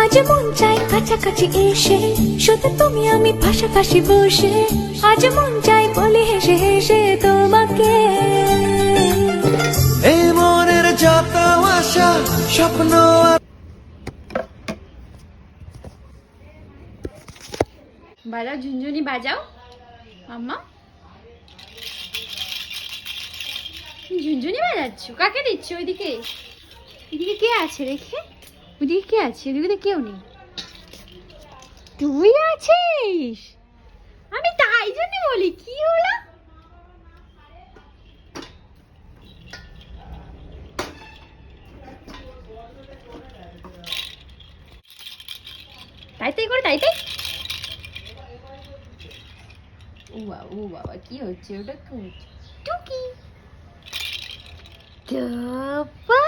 আজ মন চাই কাছাকাছি এসে, শুধু তুমি আমি পাশাপাশি বসে। আজ মন চাই বলি হেসে হেসে তোমাকে। এই মনের যত আশা স্বপ্ন। বাজাও ঝুনঝুনি বাজাও মাম্মা। ঝুনঝুনি বাজাচ্ছ, কাকে দিচ্ছ? ওইদিকে এদিকে কে আছে রেখে? ওইদিকে কে আছে? ওইদিকে কেউ নেই, তুই আছিস। আমি তাই জন্য বলি কি হলো। তাই তাই করে তাই তাই। ও বাবা কি হচ্ছে? ওটা কি হচ্ছে? টুকি বাবা